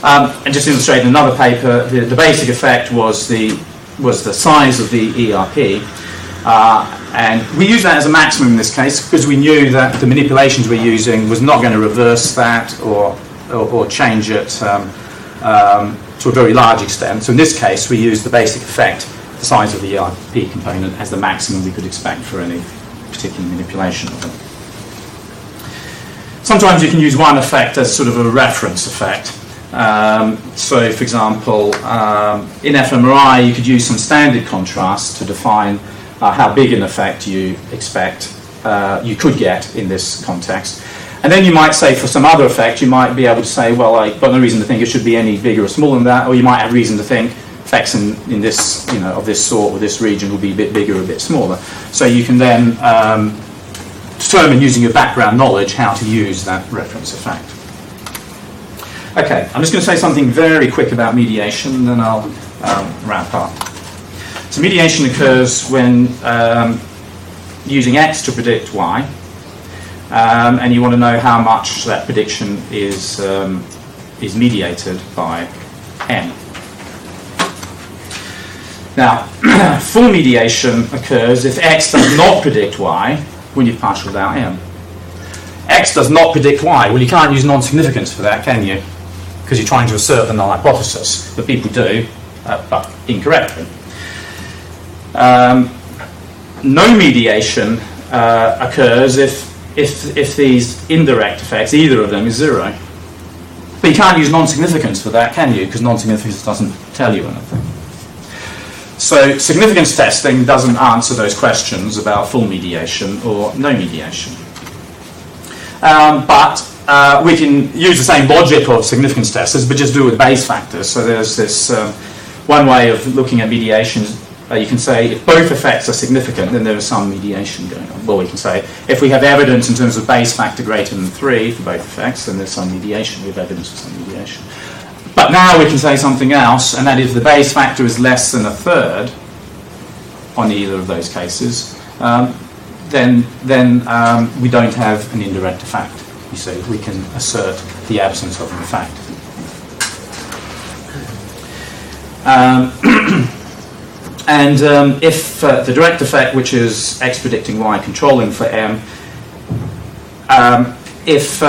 And just to illustrate in another paper, the basic effect was the size of the ERP. And we use that as a maximum in this case because we knew that the manipulations we're using was not going to reverse that or change it to a very large extent. So in this case, we use the basic effect, the size of the ERP component, as the maximum we could expect for any particular manipulation of it. Sometimes you can use one effect as sort of a reference effect. So, for example, in fMRI, you could use some standard contrast to define how big an effect you expect you could get in this context. And then you might say for some other effect, you might be able to say, well, I've got no reason to think it should be any bigger or smaller than that, or you might have reason to think effects in this, of this sort or this region will be a bit bigger or a bit smaller. So you can then determine using your background knowledge how to use that reference effect. Okay, I'm just going to say something very quick about mediation, and then I'll wrap up. So mediation occurs when using X to predict Y, and you want to know how much that prediction is mediated by M. Now, full mediation occurs if X does not predict Y when you've partialled out M. X does not predict Y. Well, you can't use non-significance for that, can you? Because you're trying to assert the null hypothesis, but people do, but incorrectly. No mediation occurs if these indirect effects, either of them, is 0. But you can't use non-significance for that, can you? Because non-significance doesn't tell you anything. So significance testing doesn't answer those questions about full mediation or no mediation. But we can use the same logic of significance testers, but just do it with base factors. So there's this one way of looking at mediation. You can say if both effects are significant, then there is some mediation going on. Well, we can say if we have evidence in terms of base factor greater than 3 for both effects, then there's some mediation. We have evidence for some mediation. But now we can say something else, and that is the base factor is less than a third on either of those cases, then we don't have an indirect effect. You see, we can assert the absence of an effect. And if the direct effect, which is X predicting Y controlling for M, if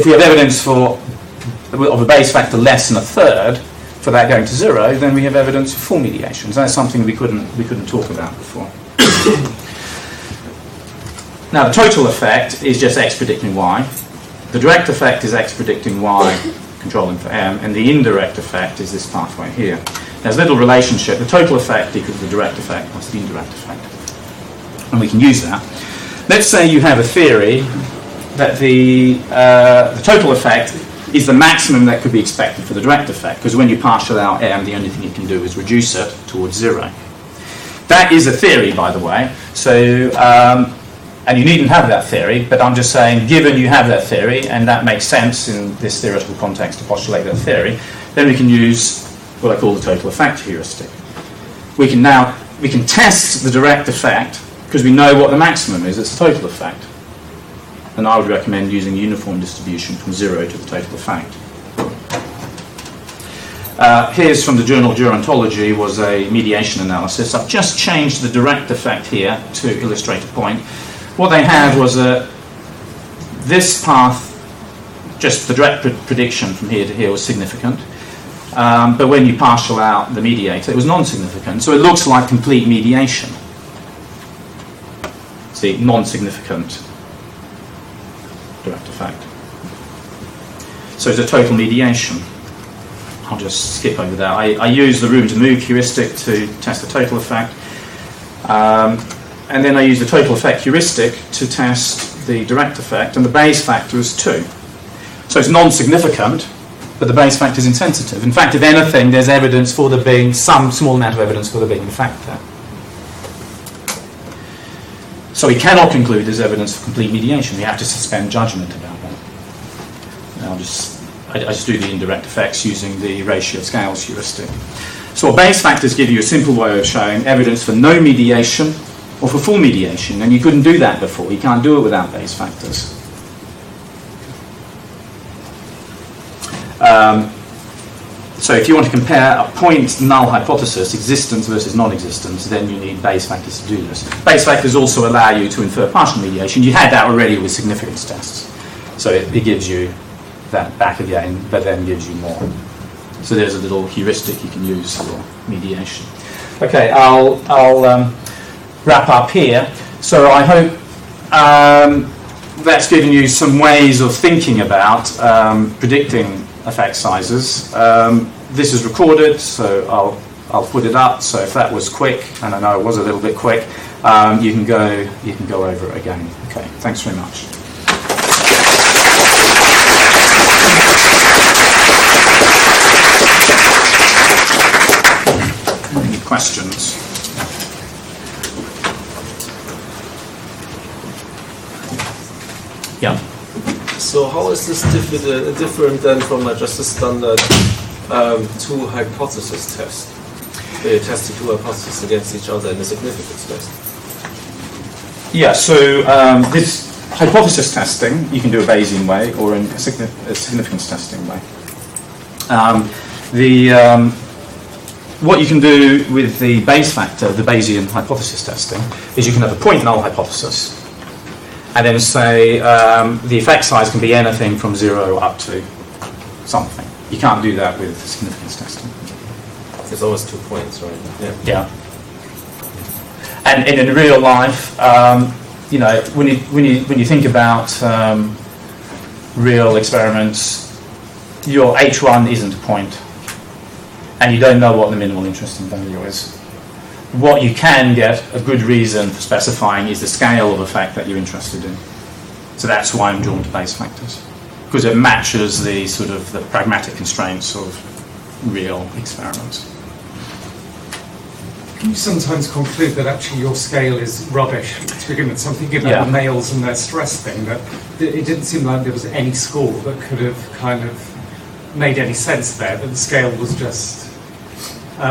we have evidence of a base factor less than a third for that going to 0, then we have evidence of full mediations. That's something we couldn't talk about before. Now the total effect is just X predicting Y. The direct effect is X predicting Y controlling for M, and the indirect effect is this pathway here. There's a little relationship. The total effect equals the direct effect plus the indirect effect. And we can use that. Let's say you have a theory that the total effect is the maximum that could be expected for the direct effect, because when you partial out M, the only thing you can do is reduce it towards 0. That is a theory, by the way. So, and you needn't have that theory, but I'm just saying, given you have that theory, and that makes sense in this theoretical context to postulate that theory, then we can use what I call the total effect heuristic. We can test the direct effect because we know what the maximum is. It's the total effect. And I would recommend using a uniform distribution from 0 to the total effect. Here's from the journal Gerontology, was a mediation analysis. I've just changed the direct effect here to illustrate a point. What they had was this path, just the direct prediction from here to here was significant. But when you partial out the mediator, it was non-significant. So it looks like complete mediation. See, non-significant direct effect. So it's a total mediation. I'll just skip over that. I use the room to move heuristic to test the total effect. And then I use the total effect heuristic to test the direct effect, and the Bayes factor is 2. So it's non-significant, but the Bayes factor is insensitive. In fact, if anything, there's evidence for there being some small amount of evidence for there being a factor. So we cannot conclude there's evidence for complete mediation. We have to suspend judgment about that. I just do the indirect effects using the ratio of scales heuristic. So Bayes factors give you a simple way of showing evidence for no mediation or for full mediation, and you couldn't do that before. You can't do it without Bayes factors. So if you want to compare a point null hypothesis, existence versus non-existence, then you need Bayes factors to do this. Bayes factors also allow you to infer partial mediation. You had that already with significance tests. So it gives you that back again, but then gives you more. So there's a little heuristic you can use for mediation. Okay, I'll wrap up here. So I hope that's given you some ways of thinking about predicting effect sizes. This is recorded, so I'll put it up. So if that was quick, and I know it was a little bit quick, you can go over it again. Okay, thanks very much. Any questions? Yeah. So how is this different then from just a standard two hypothesis test? They tested two hypotheses against each other in a significance test. Yeah, so this hypothesis testing, you can do a Bayesian way or in a significance testing way. What you can do with the Bayes factor, the Bayesian hypothesis testing, is you can have a point null hypothesis, and then say the effect size can be anything from 0 up to something. You can't do that with significance testing. There's always 2 points, right? Yeah. And in real life, when you think about real experiments, your H1 isn't a point, and you don't know what the minimal interesting value is. What you can get a good reason for specifying is the scale of effect that you're interested in. So that's why I'm drawn to Bayes factors, because it matches the sort of the pragmatic constraints of real experiments. Can you sometimes conclude that actually your scale is rubbish to begin with? Something about the males and their stress thing, that it didn't seem like there was any score that could have kind of made any sense there, that the scale was just...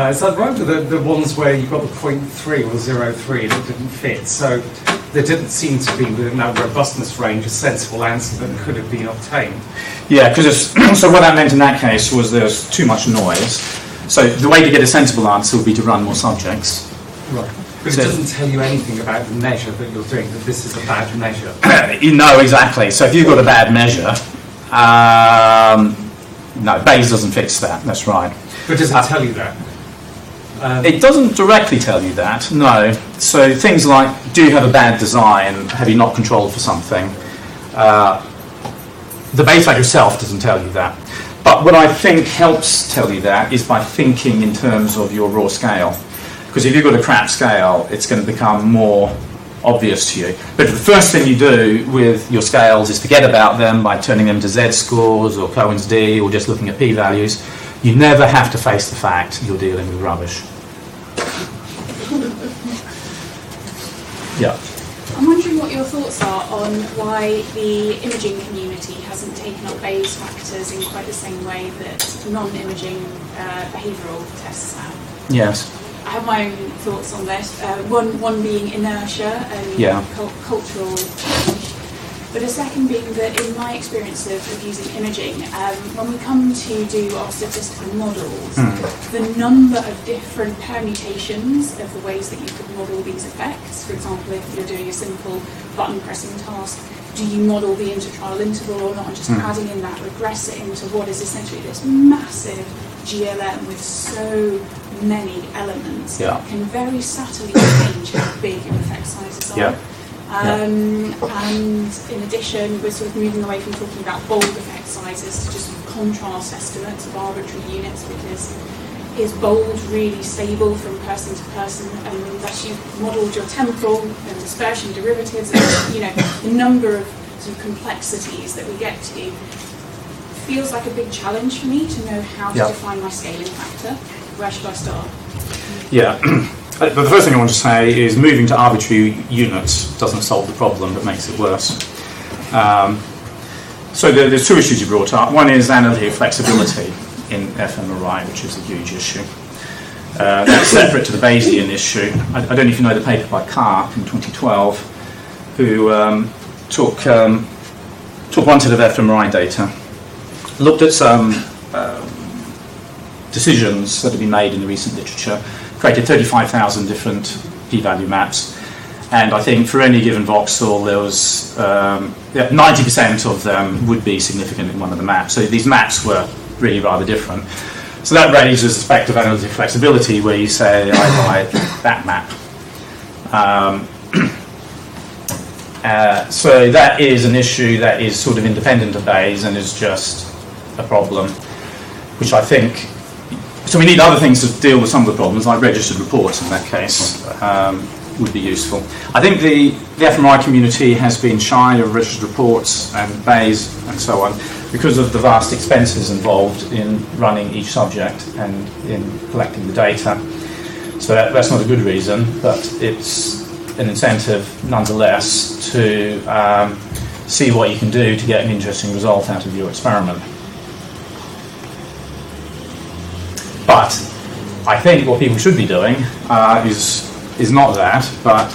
is that right? The ones where you got the 0.3 or 0.3 that didn't fit, so there didn't seem to be within that robustness range a sensible answer that could have been obtained. Yeah, because so what that meant in that case was there's too much noise. So the way to get a sensible answer would be to run more subjects. Right. But it doesn't tell you anything about the measure that you're doing, that this is a bad measure. You know, exactly. So if you've got a bad measure, no, Bayes doesn't fix that, that's right. But does it tell you that? It doesn't directly tell you that, no. So things like, do you have a bad design? Have you not controlled for something? The Bayes factor itself doesn't tell you that. But what I think helps tell you that is by thinking in terms of your raw scale. Because if you've got a crap scale, it's going to become more obvious to you. But the first thing you do with your scales is forget about them by turning them to Z-scores or Cohen's D or just looking at p-values. You never have to face the fact you're dealing with rubbish. Yeah. I'm wondering what your thoughts are on why the imaging community hasn't taken up Bayes factors in quite the same way that non-imaging behavioural tests have. Yes. I have my own thoughts on this. One being inertia and cultural change. But a second being that in my experience of using imaging, when we come to do our statistical models, the number of different permutations of the ways that you could model these effects, for example, if you're doing a simple button pressing task, do you model the intertrial interval or not, and just adding in that regressor into what is essentially this massive GLM with so many elements can very subtly change how big your effect sizes are. Yeah. And in addition, we're sort of moving away from talking about bold effect sizes to just contrast estimates of arbitrary units, because is bold really stable from person to person? And unless you've modelled your temporal and dispersion derivatives, and, the number of sort of complexities that we get to, feels like a big challenge for me to know how to define my scaling factor. Where should I start? Yeah. But the first thing I want to say is moving to arbitrary units doesn't solve the problem, but makes it worse. So there's two issues you brought up. One is analytic flexibility in fMRI, which is a huge issue. That's separate to the Bayesian issue. I don't know if you know the paper by Karp in 2012, who took one set of fMRI data, looked at some decisions that have been made in the recent literature, created 35,000 different p-value maps, and I think for any given voxel there was 90% of them would be significant in one of the maps. So these maps were really rather different. So that raises the aspect of analytic flexibility, where you say, I like that map. So that is an issue that is sort of independent of Bayes and is just a problem, which I think... So we need other things to deal with some of the problems, like registered reports in that case, would be useful. I think the fMRI community has been shy of registered reports and Bayes and so on because of the vast expenses involved in running each subject and in collecting the data. So that's not a good reason, but it's an incentive nonetheless to see what you can do to get an interesting result out of your experiment. But I think what people should be doing is not that, but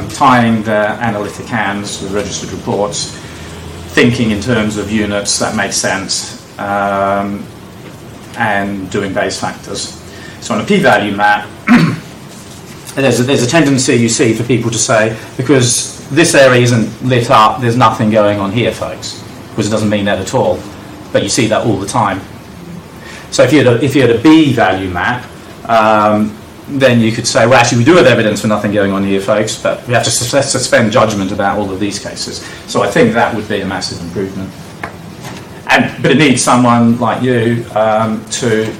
tying their analytic hands with registered reports, thinking in terms of units that make sense, and doing Bayes factors. So on a p-value map, there's a tendency you see for people to say, because this area isn't lit up, there's nothing going on here, folks, because it doesn't mean that at all. But you see that all the time. So if you had a b-value map, then you could say, well, actually, we do have evidence for nothing going on here, folks, but we have to suspend judgment about all of these cases. So I think that would be a massive improvement. But it needs someone like you to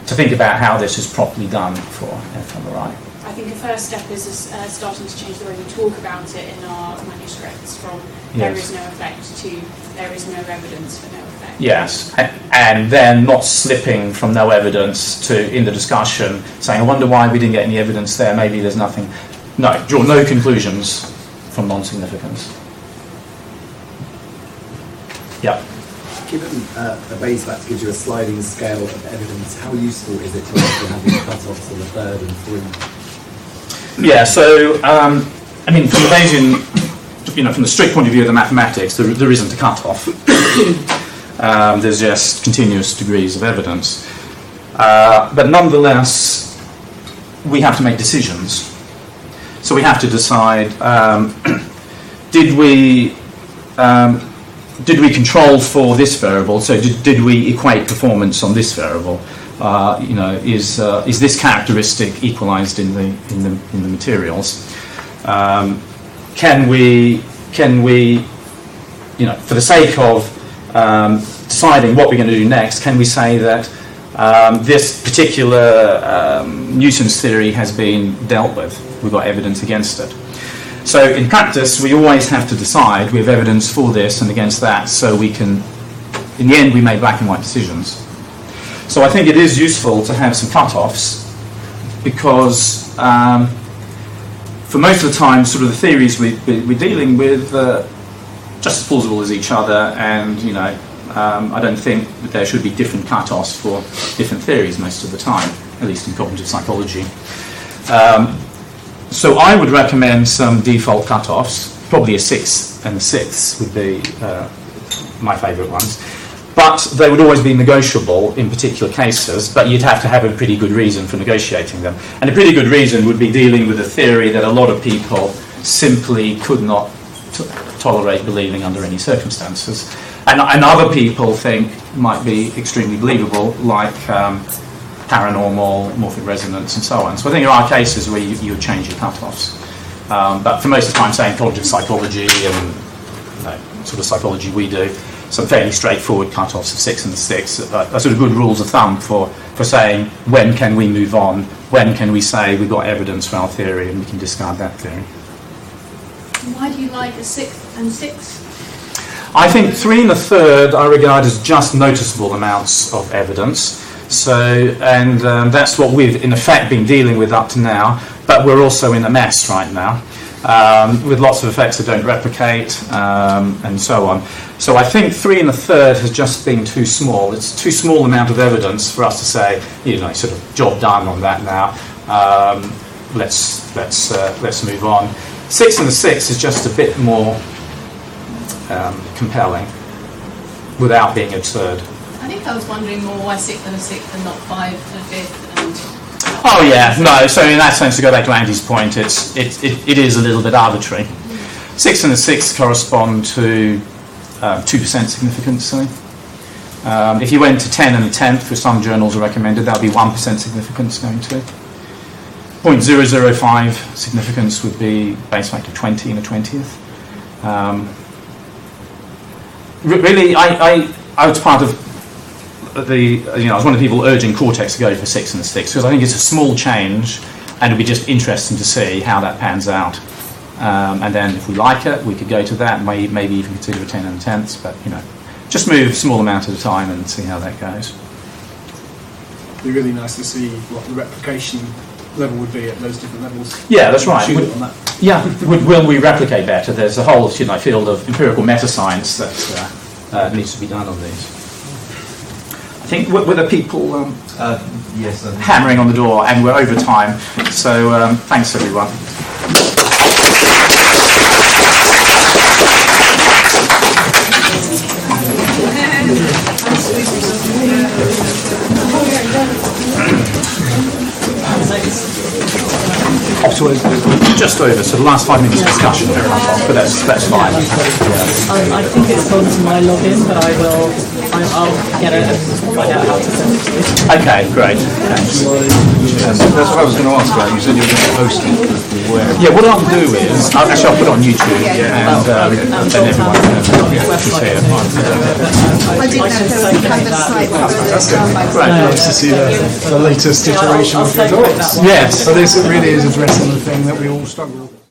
think about how this is properly done for fMRI. I think the first step is starting to change the way we talk about it in our manuscripts from there is no effect to there is no evidence for no effect. Yes, and then not slipping from no evidence to, in the discussion, saying, I wonder why we didn't get any evidence there, maybe there's nothing. No, draw no conclusions from non-significance. Yeah. Given a Bayes factor gives you a sliding scale of evidence, how useful is it to actually have these cut-offs on the third and fourth? Yeah, so, from the Bayesian, from the strict point of view of the mathematics, there isn't a cut-off. There's just continuous degrees of evidence. But nonetheless, we have to make decisions. So we have to decide, did we control for this variable? So did we equate performance on this variable? Is this characteristic equalized in the materials? Can we, for the sake of deciding what we're going to do next, can we say that this particular nuisance theory has been dealt with? We've got evidence against it. So in practice, we always have to decide we have evidence for this and against that, so we can, in the end, we make black and white decisions. So I think it is useful to have some cut-offs, because for most of the time, sort of the theories we're dealing with just as plausible as each other, and I don't think that there should be different cut-offs for different theories most of the time, at least in cognitive psychology. So I would recommend some default cut-offs. Probably a 6 and a 6 would be my favourite ones. But they would always be negotiable in particular cases, but you'd have to have a pretty good reason for negotiating them. And a pretty good reason would be dealing with a theory that a lot of people simply could not tolerate believing under any circumstances. And other people think might be extremely believable, like paranormal, morphic resonance, and so on. So I think there are cases where you would change your cut-offs. But for most of the time, saying cognitive psychology and sort of psychology we do, some fairly straightforward cut-offs of 6 and 6 are sort of good rules of thumb for saying when can we move on, when can we say we've got evidence for our theory and we can discard that theory. Why do you like a 6 and 6? I think 3 and a third I regard as just noticeable amounts of evidence. So, and that's what we've in effect been dealing with up to now, but we're also in a mess right now with lots of effects that don't replicate and so on. So I think 3 and a third has just been too small. It's too small amount of evidence for us to say, sort of job done on that now. Let's move on. 6 and a 6 is just a bit more compelling without being absurd. I think I was wondering more why 6 and a 6th and not 5 and a 5th and... Oh yeah, no, so in that sense, to go back to Andy's point, it is a little bit arbitrary. 6 and a 6th correspond to 2% significance, say. If you went to 10 and a 10th, which some journals are recommended, that would be 1% significance going to. 0.005 significance would be base factor 20 and a 20th. Really, I was part of I was one of the people urging Cortex to go for 6 and a 6 because I think it's a small change and it'll be just interesting to see how that pans out. And then if we like it, we could go to that, maybe even consider a 10 and a 10th, but just move a small amount at a time and see how that goes. It'd be really nice to see what the replication level would be at those different levels. Yeah, that's right. On that. Yeah, will we replicate better? There's a whole field of empirical meta-science that needs to be done on these. I think were the people yes, hammering on the door, and we're over time. So thanks everyone. Just over, so the last 5 minutes of discussion, very much on, but that's fine. I think it's gone to my login, but I'll get it and find out how to send it to you. Okay, great. Thanks. That's what I was going to ask about. You said you were going to post it. Where? Yeah, what I'll do is, I'll put it on YouTube, and then everyone can see it. I didn't know there was a kind of site Nice to see the latest iteration of your docs. Yes. So this really is addressing the thing that we all struggle with.